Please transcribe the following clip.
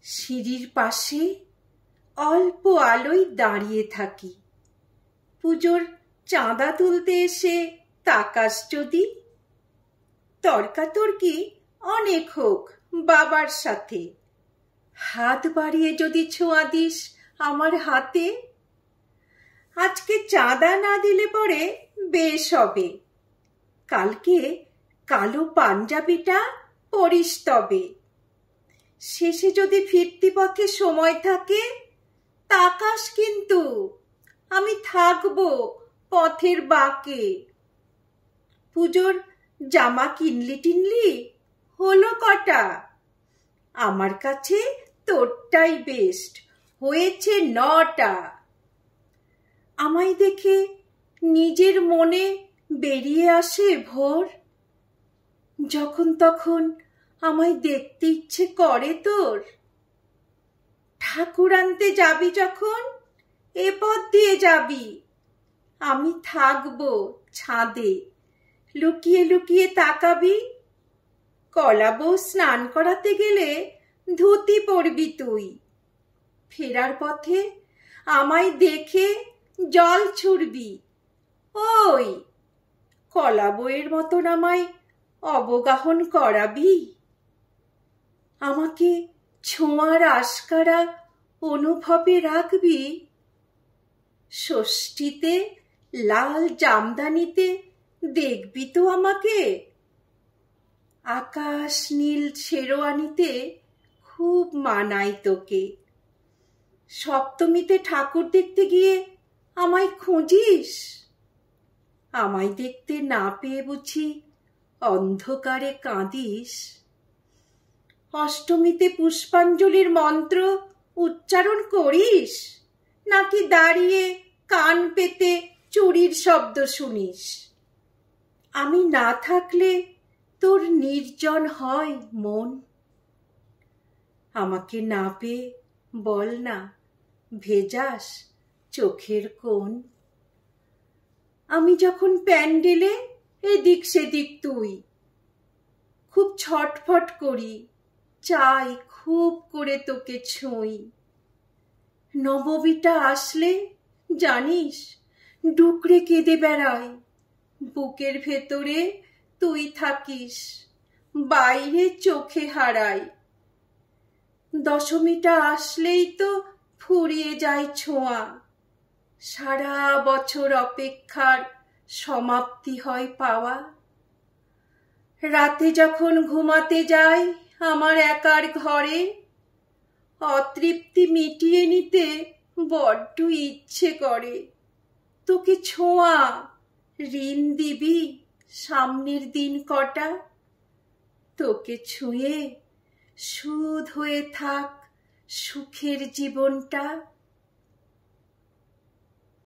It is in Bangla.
সিঁড়ির পাশে অল্প আলোয় দাঁড়িয়ে থাকি। পুজোর চাঁদা তুলতে এসে তাকাস যদি। তর্কাতর্কি অনেক হোক বাবার সাথে, হাত বাড়িয়ে যদি ছোঁয়া দিস আমার হাতে। আজকে চাঁদা না দিলে পরে বেশ হবে, কালকে কালো পাঞ্জাবিটা পরিস তবে। শেষে যদি ফিরতি পথে সময় থাকে তাকাস কিন্তু, আমি থাকবো পথের বাঁকে। পুজোর জামা কিনলি টিনলি হলো কটা? আমার কাছে তোরটাই বেস্ট, হয়েছে 9টা। আমায় দেখে নিজের মনে বেরিয়ে আসে ভোর, যখন তখন আমায় দেখতে ইচ্ছে করে তোর। ঠাকুর আনতে যাবি যখন এ পথ দিয়ে যাবি, আমি থাকবো ছাদে, লুকিয়ে লুকিয়ে তাকাবি। কলা বউ স্নান করাতে গেলে ধুতি পরবি তুই, ফেরার পথে আমায় দেখে জল ছুড়বি। ওই কলা বউয়ের মতন আমায় অবগাহন করাবি। আমাকে ছোঁয়ার আশকারা অনুভবে রাখবি। ষষ্ঠীতে লাল জামদানিতে দেখবি তো আমাকে, আকাশ নীল শেরওয়ানিতে খুব মানায় তোকে। সপ্তমীতে ঠাকুর দেখতে গিয়ে আমায় খুঁজিস, আমায় দেখতে না পেয়ে বুঝি অন্ধকারে কাঁদিস। অষ্টমীতে পুষ্পাঞ্জলির মন্ত্র উচ্চারণ করিস, নাকি দাঁড়িয়ে কান পেতে চুরির শব্দ শুনিস? আমি না থাকলে তোর নির্জন হয় মন। আমাকে না পেয়ে বল না ভেজাস চোখের কোণ। আমি যখন প্যান্ডেলে এদিক সেদিক তুই, খুব ছটফট করি, চাই খুব করে তোকে ছুঁই। নবমীটা আসলে জানিস ডুকরে কেঁদে বেড়াই, বুকের ভেতরে তুই থাকিস, বাইরে চোখে হারাই। দশমীটা আসলেই তো ফুরিয়ে যায় ছোঁয়া, সারা বছর অপেক্ষার সমাপ্তি হয় পাওয়া। রাতে যখন ঘুমাতে যাই আমার একার ঘরে, অতৃপ্তি মিটিয়ে নিতে বড্ড ইচ্ছে করে। তোকে ছোঁয়া ঋণ দিবি সামনের দিন কটা, তোকে ছুঁয়ে সুধ হয়ে থাক সুখের জীবনটা।